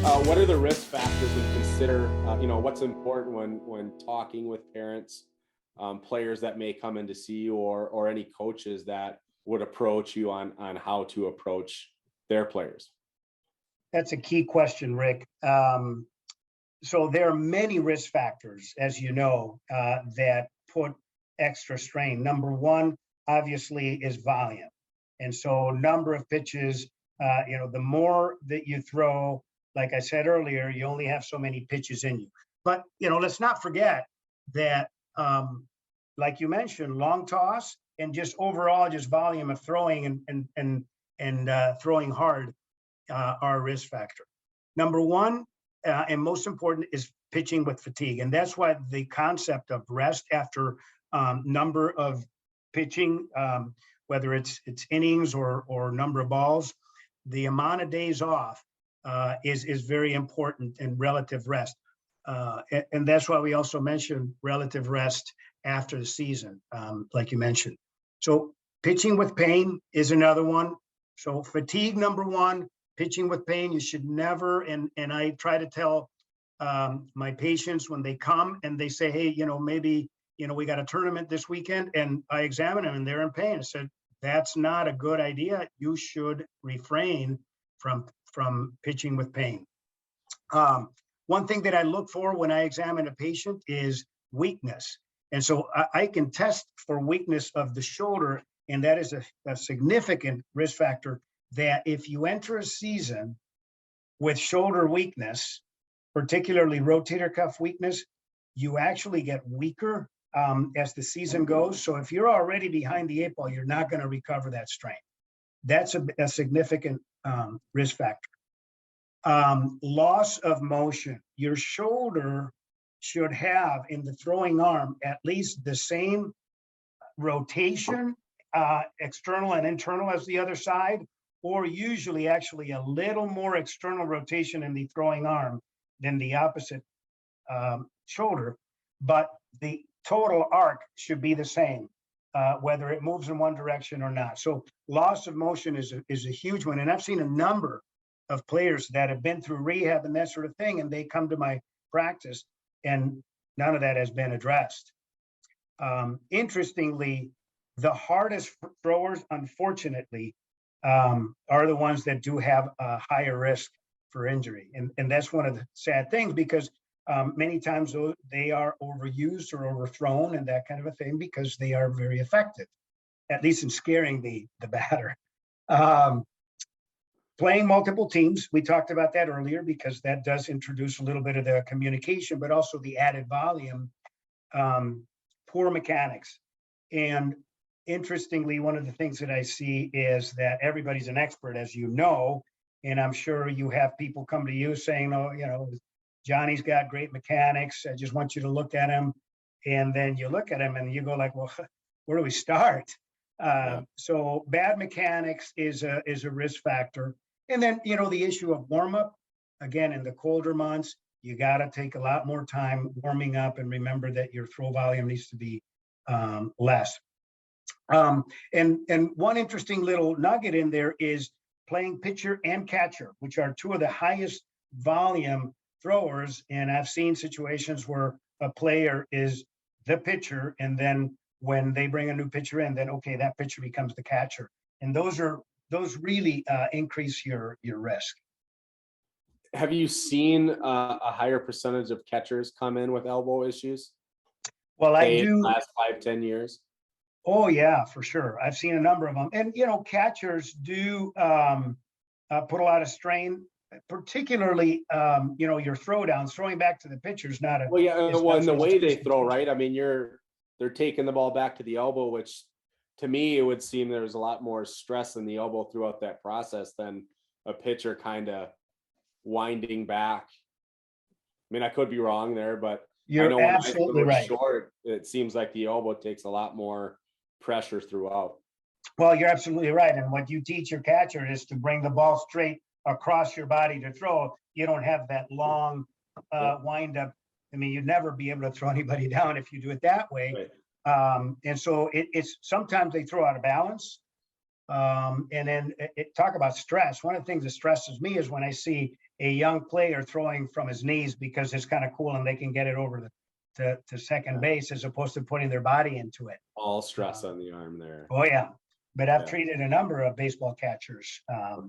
What are the risk factors we consider? What's important when talking with parents, players that may come in to see you, or any coaches that would approach you on how to approach their players? That's a key question, Rick. So there are many risk factors, as you know, that put extra strain. Number one, obviously, is volume. And so number of pitches, the more that you throw, like I said earlier, you only have so many pitches in you. But, let's not forget that, like you mentioned, long toss and just overall just volume of throwing and throwing hard are a risk factor. Number one, and most important, is pitching with fatigue. And that's why the concept of rest after number of pitching, whether it's innings or number of balls, the amount of days off is very important in relative rest. And that's why we also mention relative rest after the season, like you mentioned. So pitching with pain is another one. So fatigue, number one. Pitching with pain, you should never, and I try to tell my patients when they come and they say, hey, maybe, we got a tournament this weekend, and I examine them and they're in pain. I said, that's not a good idea. You should refrain from pitching with pain. One thing that I look for when I examine a patient is weakness. And so I can test for weakness of the shoulder, and that is a significant risk factor, that if you enter a season with shoulder weakness, particularly rotator cuff weakness, you actually get weaker as the season goes. So if you're already behind the eight ball, you're not going to recover that strength. That's a significant risk factor. Loss of motion. Your shoulder should have in the throwing arm at least the same rotation, external and internal, as the other side, or usually actually a little more external rotation in the throwing arm than the opposite shoulder, but the total arc should be the same, whether it moves in one direction or not. So loss of motion is a huge one. And I've seen a number of players that have been through rehab and that sort of thing, and they come to my practice and none of that has been addressed. Interestingly, the hardest throwers, unfortunately, are the ones that do have a higher risk for injury. And that's one of the sad things, because many times they are overused or overthrown and that kind of a thing, because they are very effective, at least in scaring the batter. Playing multiple teams, we talked about that earlier, because that does introduce a little bit of the communication, but also the added volume. Poor mechanics. And interestingly, one of the things that I see is that everybody's an expert, as you know, and I'm sure you have people come to you saying, oh, Johnny's got great mechanics. I just want you to look at him. And then you look at him and you go like, well, where do we start? So bad mechanics is a risk factor. And then, the issue of warm up, again, in the colder months, you got to take a lot more time warming up, and remember that your throw volume needs to be less. And one interesting little nugget in there is playing pitcher and catcher, which are two of the highest volume throwers. And I've seen situations where a player is the pitcher, and then when they bring a new pitcher in, then okay, that pitcher becomes the catcher. And those really increase your risk. Have you seen a higher percentage of catchers come in with elbow issues? Well, I do. Last 5-10 years. Oh yeah, for sure. I've seen a number of them, and catchers do put a lot of strain, particularly your throwdowns, throwing back to the pitcher is not a. Well, yeah, and the way they throw, right? I mean, they're taking the ball back to the elbow, which to me it would seem there's a lot more stress in the elbow throughout that process than a pitcher kind of winding back. I mean, I could be wrong there, but you're absolutely right. Short, it seems like the elbow takes a lot more pressure throughout. Well, you're absolutely right. And what you teach your catcher is to bring the ball straight across your body to throw. You don't have that long wind up. I mean, you'd never be able to throw anybody down if you do it that way. Right. And so it's sometimes they throw out of balance. And then talk about stress. One of the things that stresses me is when I see a young player throwing from his knees because it's kind of cool and they can get it over to second base as opposed to putting their body into it. All stress on the arm there. Oh yeah, but I've Yeah. treated a number of baseball catchers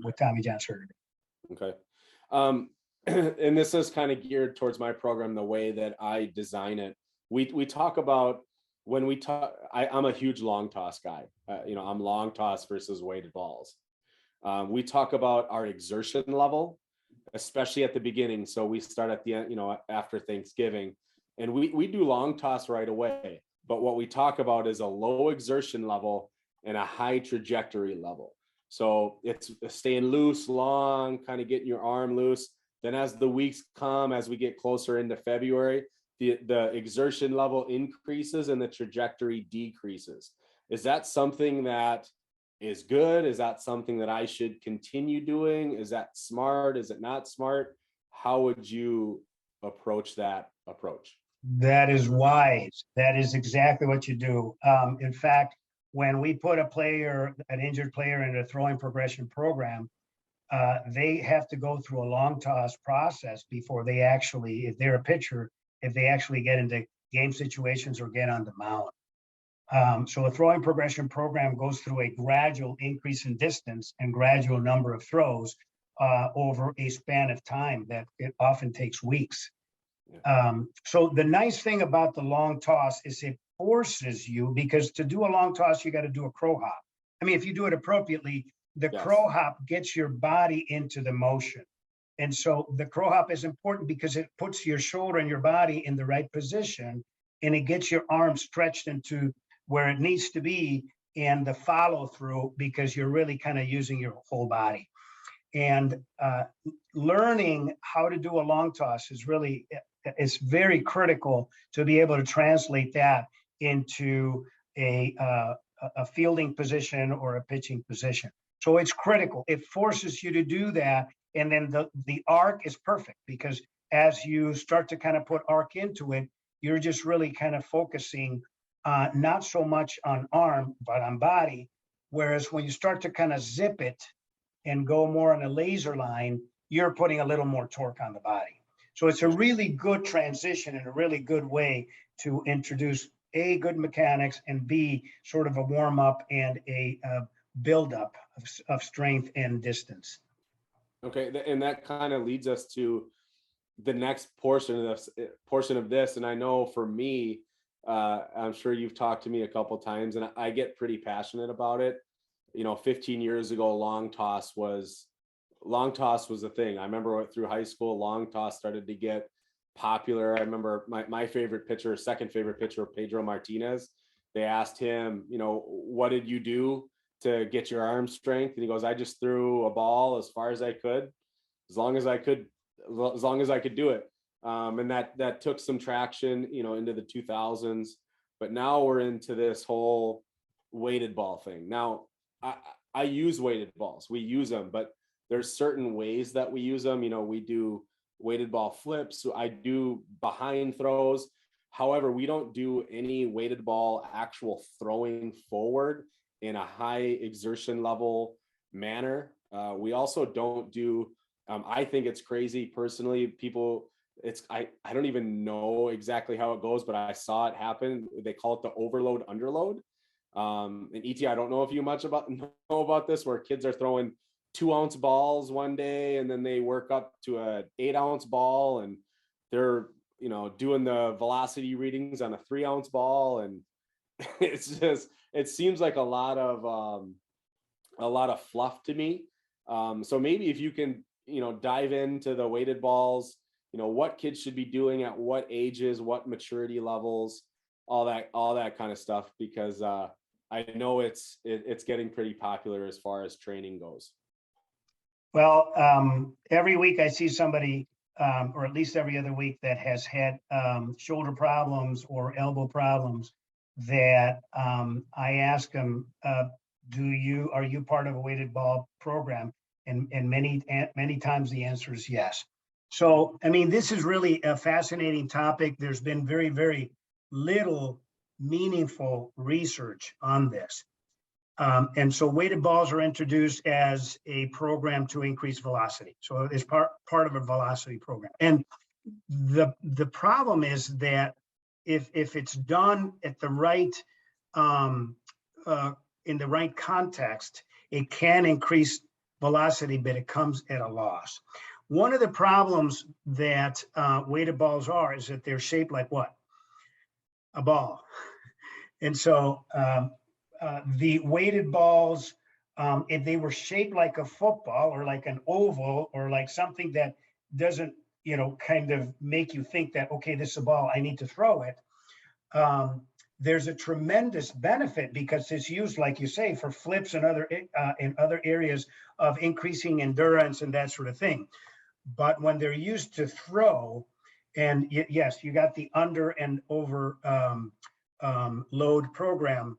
with Tommy John surgery. Okay. And this is kind of geared towards my program, the way that I design it. We talk about when we talk, I'm a huge long toss guy. I'm long toss versus weighted balls. We talk about our exertion level, especially at the beginning. So we start at the end, after Thanksgiving, and we do long toss right away. But what we talk about is a low exertion level and a high trajectory level. So it's staying loose, long, kind of getting your arm loose. Then as the weeks come, as we get closer into February, the exertion level increases and the trajectory decreases. Is that something that is good? Is that something that I should continue doing? Is that smart? Is it not smart? How would you approach that approach? That is wise. That is exactly what you do. In fact, when we put an injured player in a throwing progression program, they have to go through a long toss process before they actually, if they're a pitcher, if they actually get into game situations or get on the mound. So a throwing progression program goes through a gradual increase in distance and gradual number of throws over a span of time that it often takes weeks. So the nice thing about the long toss is it forces you, because to do a long toss, you got to do a crow hop. I mean, if you do it appropriately, the crow hop gets your body into the motion. And so the crow hop is important because it puts your shoulder and your body in the right position, and it gets your arm stretched into where it needs to be, and the follow through, because you're really kind of using your whole body. And learning how to do a long toss is very critical to be able to translate that into a fielding position or a pitching position. So it's critical. It forces you to do that. And then the arc is perfect, because as you start to kind of put arc into it, you're just really kind of focusing not so much on arm, but on body. Whereas when you start to kind of zip it and go more on a laser line, you're putting a little more torque on the body. So it's a really good transition and a really good way to introduce A, good mechanics, and B, sort of a warm up and a build up of strength and distance. Okay, and that kind of leads us to the next portion of this. And I know for me, I'm sure you've talked to me a couple of times, and I get pretty passionate about it. 15 years ago, long toss was a thing. I remember through high school, long toss started to get popular. I remember my second favorite pitcher, Pedro Martinez. They asked him, what did you do to get your arm strength? And he goes, I just threw a ball as far as I could, as long as I could do it. And that took some traction, into the 2000s. But now we're into this whole weighted ball thing. Now, I use weighted balls. We use them, but there's certain ways that we use them. We do weighted ball flips. So I do behind throws. However, we don't do any weighted ball actual throwing forward in a high exertion level manner. We also don't do, I think it's crazy personally, I don't even know exactly how it goes, but I saw it happen. They call it the overload underload. And ET, I don't know if you know about this, where kids are throwing 2-ounce balls one day, and then they work up to a 8-ounce ball, and they're, doing the velocity readings on a 3-ounce ball. And it seems like a lot of fluff to me. So maybe if you can, dive into the weighted balls, what kids should be doing at what ages, what maturity levels, all that kind of stuff, because I know it's getting pretty popular as far as training goes. Well, every week I see somebody, or at least every other week, that has had shoulder problems or elbow problems, that I ask them, are you part of a weighted ball program? And many times the answer is yes. So, I mean, this is really a fascinating topic. There's been very, very little meaningful research on this. And so weighted balls are introduced as a program to increase velocity. So it's part of a velocity program. And the problem is that if it's done at the right in the right context, it can increase velocity, but it comes at a loss. One of the problems that weighted balls is that they're shaped like what? A ball. And so the weighted balls, if they were shaped like a football or like an oval or like something that doesn't, kind of make you think that, okay, this is a ball, I need to throw it. There's a tremendous benefit because it's used, like you say, for flips and in other areas of increasing endurance and that sort of thing. But when they're used to throw, and yes, you got the under and over load program,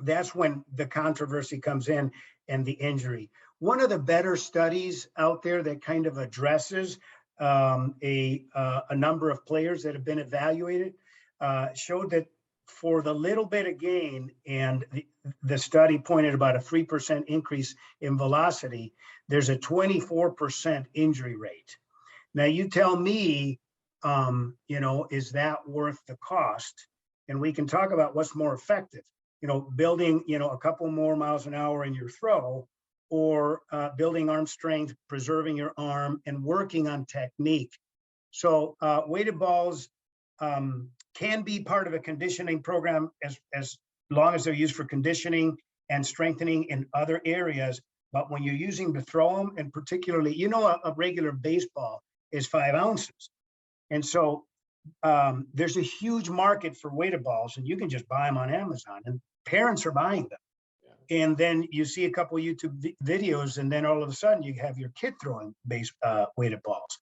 that's when the controversy comes in and the injury. One of the better studies out there that kind of addresses a number of players that have been evaluated showed that for the little bit of gain, and the study pointed about a 3% increase in velocity, there's a 24% injury rate. Now you tell me, is that worth the cost? And we can talk about what's more effective, building, a couple more miles an hour in your throw, or building arm strength, preserving your arm, and working on technique. So weighted balls can be part of a conditioning program as long as they're used for conditioning and strengthening in other areas. But when you're using to throw them, and particularly, a regular baseball is 5 ounces. And so there's a huge market for weighted balls, and you can just buy them on Amazon, and parents are buying them. Yeah. And then you see a couple of YouTube videos, and then all of a sudden you have your kid throwing weighted balls.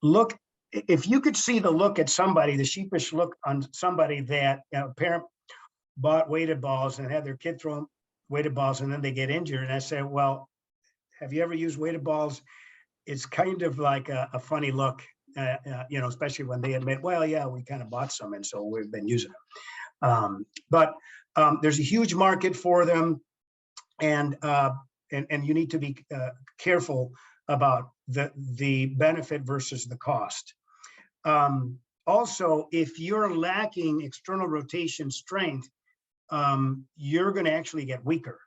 Look, if you could see the look at somebody, the sheepish look on somebody that a parent bought weighted balls and had their kid throw weighted balls, and then they get injured. And I say, well, have you ever used weighted balls? It's kind of like a funny look, especially when they admit, well, yeah, we kind of bought some, and so we've been using them. But there's a huge market for them, and you need to be careful about the benefit versus the cost. Also, if you're lacking external rotation strength, you're going to actually get weaker.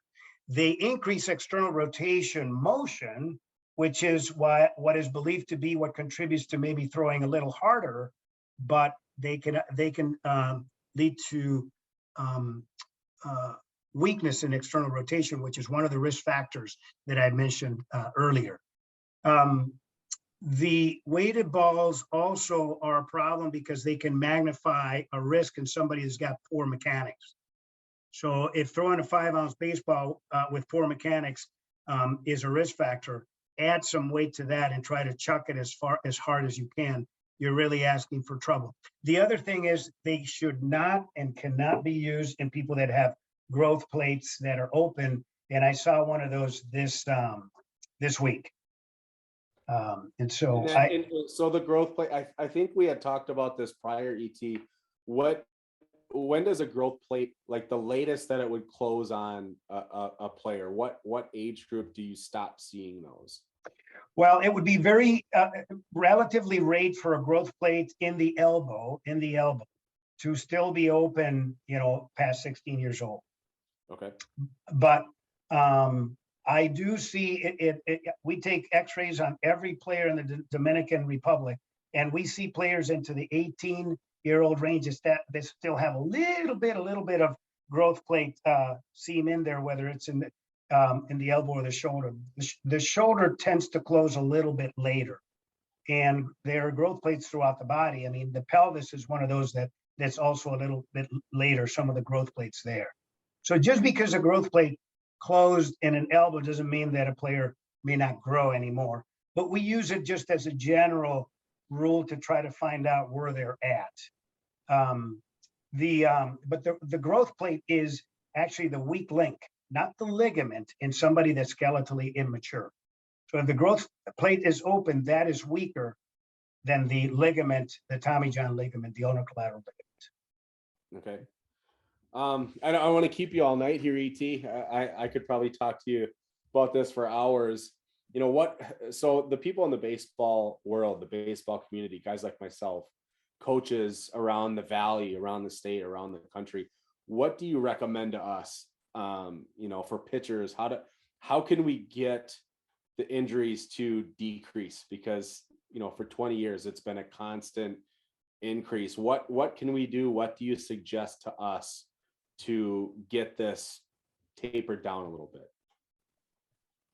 They increase external rotation motion, which is what is believed to be what contributes to maybe throwing a little harder, but they can lead to weakness in external rotation, which is one of the risk factors that I mentioned earlier. The weighted balls also are a problem because they can magnify a risk in somebody who's got poor mechanics. So if throwing a 5-ounce baseball with poor mechanics is a risk factor, add some weight to that and try to chuck it as hard as you can. You're really asking for trouble. The other thing is they should not and cannot be used in people that have growth plates that are open. And I saw one of those this week. So the growth plate, I think we had talked about this prior, ET. When does a growth plate, like the latest that it would close on a player, what age group do you stop seeing those? Well, it would be very relatively rate for a growth plate in the elbow to still be open, past 16 years old. Okay. But I do see it. We take x-rays on every player in the Dominican Republic, and we see players into the 18-year-old ranges that they still have a little bit of growth plate seam in there, whether it's in the elbow or the shoulder. The shoulder tends to close a little bit later, and there are growth plates throughout the body. I mean, the pelvis is one of those that's also a little bit later, some of the growth plates there. So just because a growth plate closed in an elbow doesn't mean that a player may not grow anymore, but we use it just as a general rule to try to find out where they're at. But the growth plate is actually the weak link, not the ligament in somebody that's skeletally immature. So if the growth plate is open, that is weaker than the ligament, the Tommy John ligament, the ulnar collateral ligament. Okay. I don't want to keep you all night here, ET. I could probably talk to you about this for hours. You know what? So the people in the baseball world, the baseball community, guys like myself, coaches around the valley, around the state, around the country, what do you recommend to us? For pitchers, how can we get the injuries to decrease? Because for 20 years it's been a constant increase. What can we do? What do you suggest to us to get this tapered down a little bit?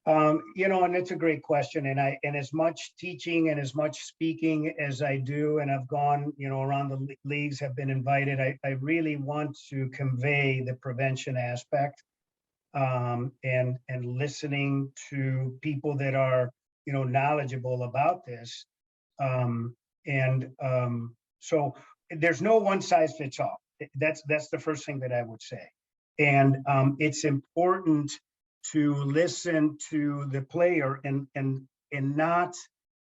And it's a great question. And as much teaching and as much speaking as I do, and I've gone, around the leagues, have been invited, I really want to convey the prevention aspect, and listening to people that are, knowledgeable about this. So there's no one size fits all. That's the first thing that I would say. And it's important to listen to the player and not,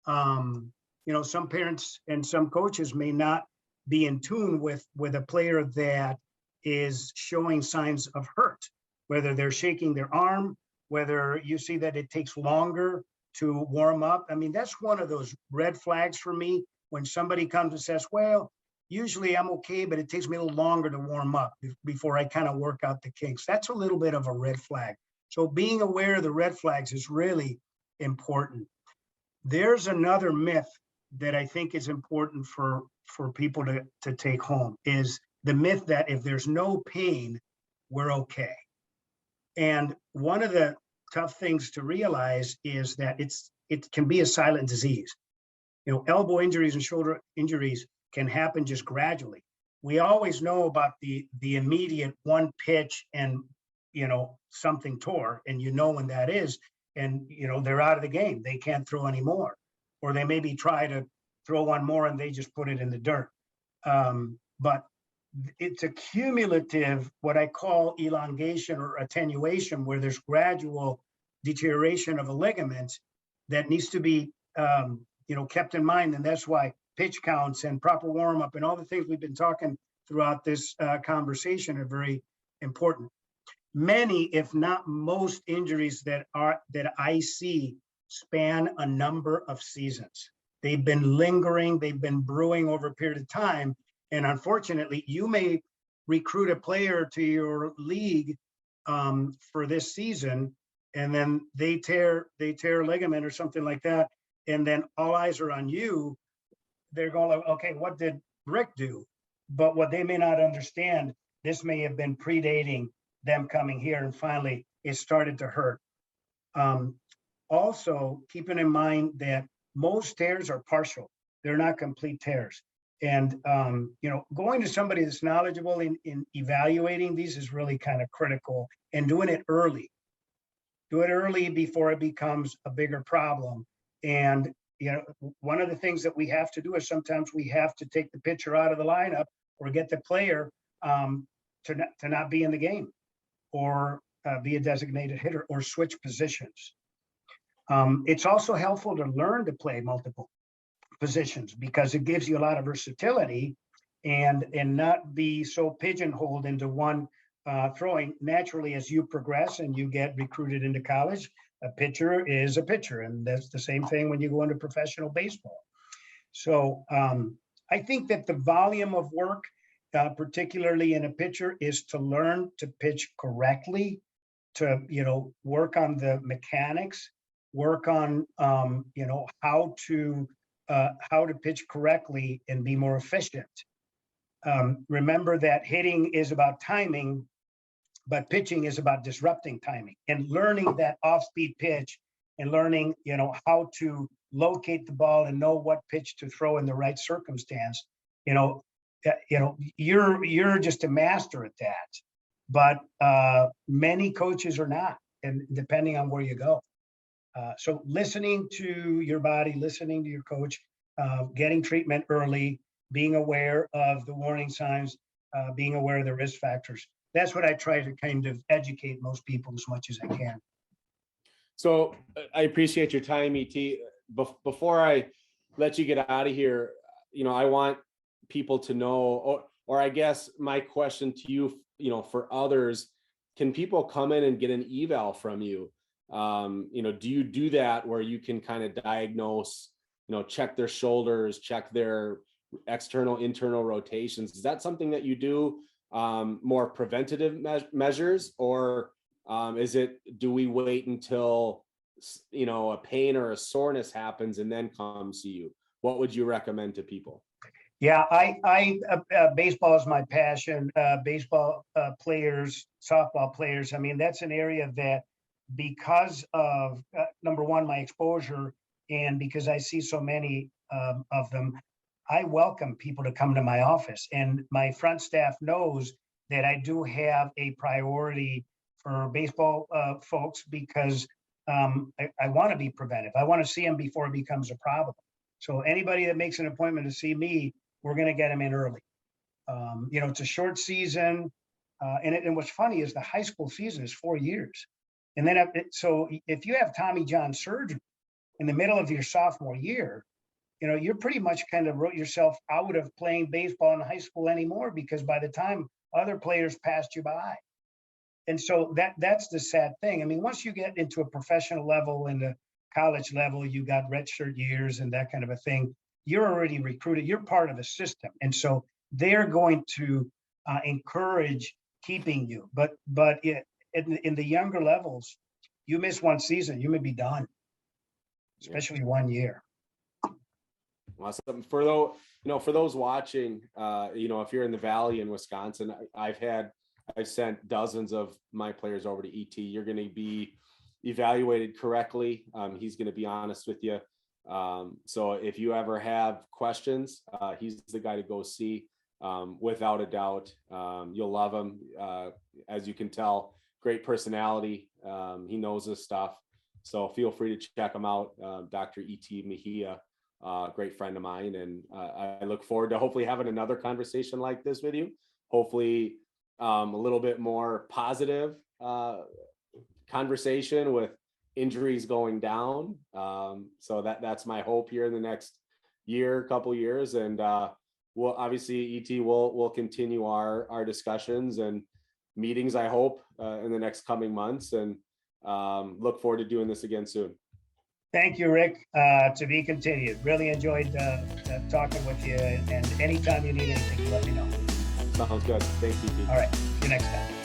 some parents and some coaches may not be in tune with a player that is showing signs of hurt, whether they're shaking their arm, whether you see that it takes longer to warm up. I mean, that's one of those red flags for me when somebody comes and says, well, usually I'm okay, but it takes me a little longer to warm up before I kind of work out the kinks. That's a little bit of a red flag. So being aware of the red flags is really important. There's another myth that I think is important for people to take home, is the myth that if there's no pain, we're okay. And one of the tough things to realize is that it can be a silent disease. Elbow injuries and shoulder injuries can happen just gradually. We always know about the immediate one pitch and something tore, and when that is, and they're out of the game, they can't throw anymore, or they maybe try to throw one more and they just put it in the dirt. But it's a cumulative, what I call elongation or attenuation, where there's gradual deterioration of a ligament that needs to be kept in mind. And that's why pitch counts and proper warm up and all the things we've been talking throughout this conversation are very important. Many, if not most, injuries that I see span a number of seasons. They've been lingering, they've been brewing over a period of time. And unfortunately, you may recruit a player to your league for this season, and then they tear a ligament or something like that. And then all eyes are on you. They're going, okay, what did Rick do? But what they may not understand, this may have been predating them coming here, and finally it started to hurt. Also, keeping in mind that most tears are partial; they're not complete tears. And going to somebody that's knowledgeable in evaluating these is really kind of critical, and doing it early. Do it early before it becomes a bigger problem. And one of the things that we have to do is sometimes we have to take the pitcher out of the lineup or get the player to not be in the game, or be a designated hitter, or switch positions. It's also helpful to learn to play multiple positions, because it gives you a lot of versatility, and not be so pigeonholed into one throwing. Naturally, as you progress and you get recruited into college, a pitcher is a pitcher, and that's the same thing when you go into professional baseball. So I think that the volume of work, particularly in a pitcher, is to learn to pitch correctly, to work on the mechanics, work on how to pitch correctly and be more efficient. Remember that hitting is about timing, but pitching is about disrupting timing and learning that off-speed pitch, and learning how to locate the ball and know what pitch to throw in the right circumstance. You're just a master at that, but many coaches are not, and depending on where you go. So listening to your body, listening to your coach, getting treatment early, being aware of the warning signs, being aware of the risk factors. That's what I try to kind of educate most people as much as I can. So I appreciate your time, ET. Before I let you get out of here, I want people to know, or I guess my question to you for others, can people come in and get an eval from you? Do you do that where you can kind of diagnose, check their shoulders, check their external, internal rotations? Is that something that you do, more preventative measures, or do we wait until, a pain or a soreness happens and then come see you? What would you recommend to people? Yeah, baseball is my passion. Baseball players, softball players. I mean, that's an area that, because of number one, my exposure, and because I see so many of them, I welcome people to come to my office. And my front staff knows that I do have a priority for baseball folks, because I want to be preventive. I want to see them before it becomes a problem. So anybody that makes an appointment to see me, we're going to get them in early. It's a short season. And what's funny is the high school season is 4 years. And then, so if you have Tommy John surgery in the middle of your sophomore year, you're pretty much kind of wrote yourself out of playing baseball in high school anymore, because by the time other players passed you by. And so that's the sad thing. I mean, once you get into a professional level and a college level, you got redshirt years and that kind of a thing, you're already recruited, you're part of the system. And so they're going to encourage keeping you. But in the younger levels, you miss one season, you may be done, especially 1 year. Awesome. For those watching, if you're in the Valley in Wisconsin, I've sent dozens of my players over to ET. You're going to be evaluated correctly. He's going to be honest with you. So if you ever have questions, he's the guy to go see. Without a doubt, you'll love him. As you can tell, great personality. He knows his stuff. So feel free to check him out. Dr. E.T. Mejia, great friend of mine. And I look forward to hopefully having another conversation like this with you. Hopefully a little bit more positive conversation with injuries going down. So that's my hope here in the next couple years. And we'll obviously, ET, we'll continue our discussions and meetings, I hope, in the next coming months, and look forward to doing this again soon. Thank you, Rick. To be continued. Really enjoyed talking with you, and anytime you need anything, let me know. Sounds good. Thanks, ET. All right. See you next time.